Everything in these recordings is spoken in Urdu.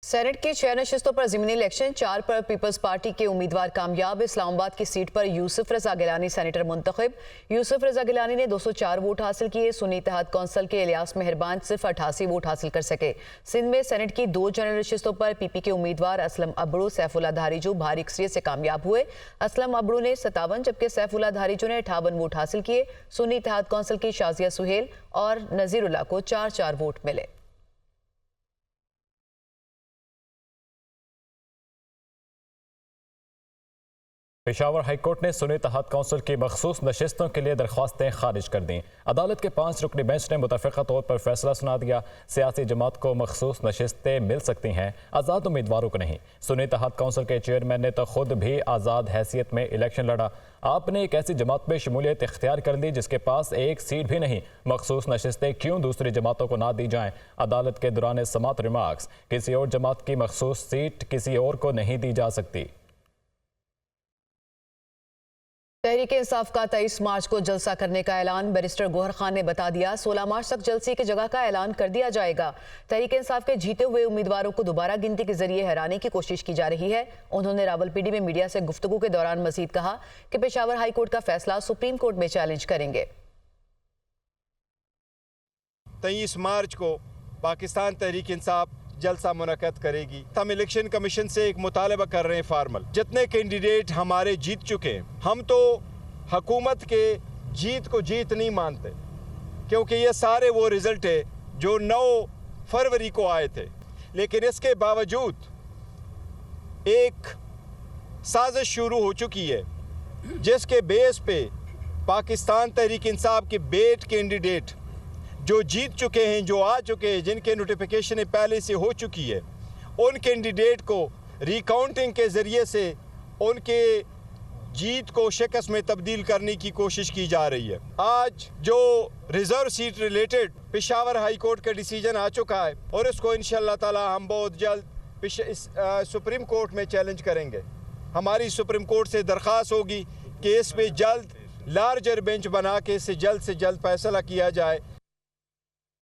سینٹ کی 6 نشستوں پر ضمنی الیکشن 4 پر پیپلز پارٹی کے امیدوار کامیاب۔ اسلام آباد کی سیٹ پر یوسف رضا گیلانی سینیٹر منتخب۔ یوسف رضا گیلانی نے 204 ووٹ حاصل کیے۔ سنی اتحاد کونسل کے الیاس مہربان صرف 88 ووٹ حاصل کر سکے۔ سندھ میں سینٹ کی 2 جنرل نشستوں پر پی پی کے امیدوار اسلم ابڑو سیف اللہ دھاریجو بھاری اکثریت سے کامیاب ہوئے۔ اسلم ابڑو نے 57 جبکہ سیف اللہ دھاریجو نے 58 ووٹ حاصل کیے۔ سنی اتحاد کونسل کی شازیہ سہیل اور نذیر اللہ کو 4 ووٹ ملے۔ پشاور ہائی کورٹ نے سنی اتحاد کونسل کی مخصوص نشستوں کے لیے درخواستیں خارج کر دیں۔ عدالت کے 5 رکنی بینچ نے متفقہ طور پر فیصلہ سنا دیا۔ سیاسی جماعت کو مخصوص نشستیں مل سکتی ہیں، آزاد امیدواروں کو نہیں۔ سنی اتحاد کونسل کے چیئرمین نے تو خود بھی آزاد حیثیت میں الیکشن لڑا۔ آپ نے ایک ایسی جماعت میں شمولیت اختیار کر لی جس کے پاس ایک سیٹ بھی نہیں، مخصوص نشستیں کیوں دوسری جماعتوں کو نہ دی جائیں؟ عدالت کے دوران سماعت ریمارکس، کسی اور جماعت کی مخصوص سیٹ کسی اور کو نہیں دی جا سکتی۔ تحریک انصاف کا 23 مارچ کو جلسہ کرنے کا اعلان بیرسٹر گوہر خان نے بتا دیا۔ 16 مارچ تک جلسے کی جگہ کا اعلان کر دیا جائے گا۔ تحریک انصاف کے جیتے ہوئے امیدواروں کو دوبارہ گنتی کے ذریعے ہرانے کی کوشش کی جا رہی ہے۔ انہوں نے راولپنڈی میں میڈیا سے گفتگو کے دوران مزید کہا کہ پشاور ہائی کورٹ کا فیصلہ سپریم کورٹ میں چیلنج کریں گے۔ 23 مارچ کو پاکستان تحریک انصاف جلسہ منعقد کرے گی۔ ہم الیکشن کمیشن سے ایک مطالبہ کر رہے ہیں فارمل، جتنے کینڈیڈیٹ ہمارے جیت چکے ہیں، ہم تو حکومت کے جیت کو جیت نہیں مانتے، کیونکہ یہ سارے وہ رزلٹ ہے جو 9 فروری کو آئے تھے، لیکن اس کے باوجود ایک سازش شروع ہو چکی ہے جس کے بیس پہ پاکستان تحریک انصاف کے بیٹ کینڈیڈیٹ جو جیت چکے ہیں، جو آ چکے ہیں، جن کے نوٹیفیکیشن پہلے سے ہو چکی ہے، ان کینڈیڈیٹ کو ریکاؤنٹنگ کے ذریعے سے ان کے جیت کو شکست میں تبدیل کرنے کی کوشش کی جا رہی ہے۔ آج جو reserve seat related Peshawar high court کا ڈیسیجن آ چکا ہے اور اس کو انشاءاللہ تعالی ہم بہت جلد سپریم کورٹ میں چیلنج کریں گے۔ ہماری سپریم کورٹ سے درخواست ہوگی کہ اس پہ جلد لارجر بینچ بنا کے اسے جلد سے جلد فیصلہ کیا جائے۔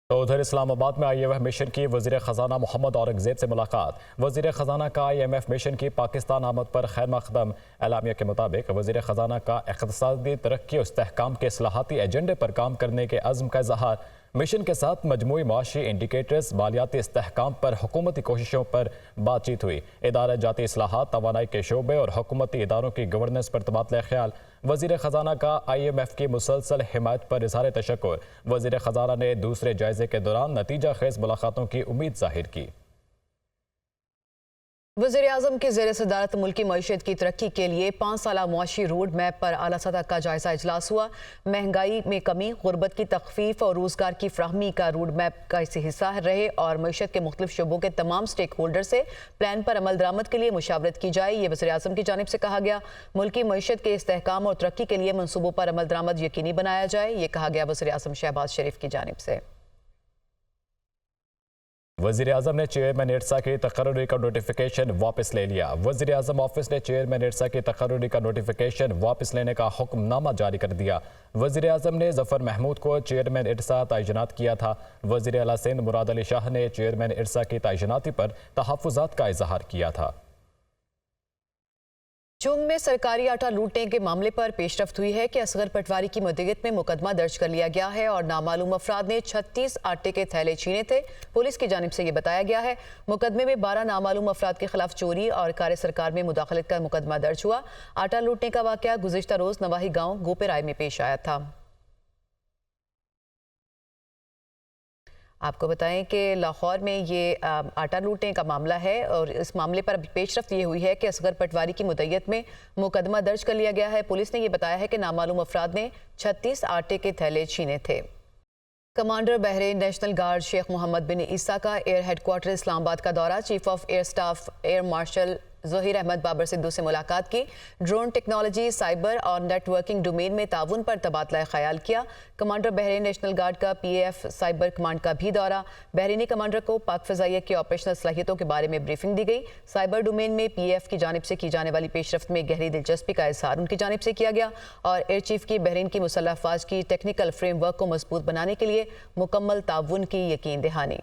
تو ادھر اسلام آباد میں IMF مشن کی وزیر خزانہ محمد اورنگزیب سے ملاقات۔ وزیر خزانہ کا IMF مشن کی پاکستان آمد پر خیر مقدم۔ اعلامیہ کے مطابق وزیر خزانہ کا اقتصادی ترقی و استحکام کے اصلاحاتی ایجنڈے پر کام کرنے کے عزم کا اظہار۔ مشن کے ساتھ مجموعی معاشی انڈیکیٹرز، مالیاتی استحکام پر حکومتی کوششوں پر بات چیت ہوئی۔ ادارہ جاتی اصلاحات، توانائی کے شعبے اور حکومتی اداروں کی گورننس پر تبادلہ خیال۔ وزیر خزانہ کا IMF کی مسلسل حمایت پر اظہار تشکر۔ وزیر خزانہ نے دوسرے جائزے کے دوران نتیجہ خیز ملاقاتوں کی امید ظاہر کی۔ وزیر اعظم کی زیر صدارت ملکی معیشت کی ترقی کے لیے 5 سالہ معاشی روڈ میپ پر اعلیٰ سطح کا جائزہ اجلاس ہوا۔ مہنگائی میں کمی، غربت کی تخفیف اور روزگار کی فراہمی کا روڈ میپ کا حصہ رہے اور معیشت کے مختلف شعبوں کے تمام سٹیک ہولڈر سے پلان پر عمل درآمد کے لیے مشاورت کی جائے، یہ وزیر اعظم کی جانب سے کہا گیا۔ ملکی معیشت کے استحکام اور ترقی کے لیے منصوبوں پر عمل درآمد یقینی بنایا جائے، یہ کہا گیا وزیر اعظم شہباز شریف کی جانب سے۔ وزیر اعظم نے چیئرمین ارسا کی تقرری کا نوٹیفیکیشن واپس لے لیا۔ وزیر اعظم آفس نے چیئرمین ارسا کی تقرری کا نوٹیفیکیشن واپس لینے کا حکم نامہ جاری کر دیا۔ وزیر اعظم نے ظفر محمود کو چیئرمین ارسا تعینات کیا تھا۔ وزیر اعلیٰ سندھ مراد علی شاہ نے چیئرمین ارسا کی تعیناتی پر تحفظات کا اظہار کیا تھا۔ چنگ میں سرکاری آٹا لوٹنے کے معاملے پر پیش رفت ہوئی ہے کہ اصغر پٹواری کی مدیت میں مقدمہ درج کر لیا گیا ہے اور نامعلوم افراد نے 36 آٹے کے تھیلے چھینے تھے۔ پولیس کی جانب سے یہ بتایا گیا ہے۔ مقدمے میں 12 نامعلوم افراد کے خلاف چوری اور کار سرکار میں مداخلت کا مقدمہ درج ہوا۔ آٹا لوٹنے کا واقعہ گزشتہ روز نواحی گاؤں گوپے رائے میں پیش آیا تھا۔ آپ کو بتائیں کہ لاہور میں یہ آٹا لوٹنے کا معاملہ ہے اور اس معاملے پر پیش رفت یہ ہوئی ہے کہ اصغر پٹواری کی مدیت میں مقدمہ درج کر لیا گیا ہے۔ پولیس نے یہ بتایا ہے کہ نامعلوم افراد نے 36 آٹے کے تھیلے چھینے تھے۔ کمانڈر بحرین نیشنل گارڈ شیخ محمد بن عیسیٰ کا ایئر ہیڈ کوارٹر اسلام آباد کا دورہ۔ Chief of air staff air marshal Zaheer Ahmed Babar Sidhu سے ملاقات کی۔ ڈرون ٹیکنالوجی، سائبر اور نیٹ ورکنگ ڈومین میں تعاون پر تبادلہ خیال کیا۔ کمانڈر بحرین نیشنل گارڈ کا PAF سائبر کمانڈ کا بھی دورہ۔ بحرینی کمانڈر کو پاک فضائیہ کی آپریشنل صلاحیتوں کے بارے میں بریفنگ دی گئی۔ سائبر ڈومین میں PAF کی جانب سے کی جانے والی پیش رفت میں گہری دلچسپی کا اظہار ان کی جانب سے کیا گیا اور ایئر چیف کی بحرین کی مسلح افواج کی ٹیکنیکل فریم ورک کو مضبوط بنانے کے لیے مکمل تعاون کی یقین دہانی۔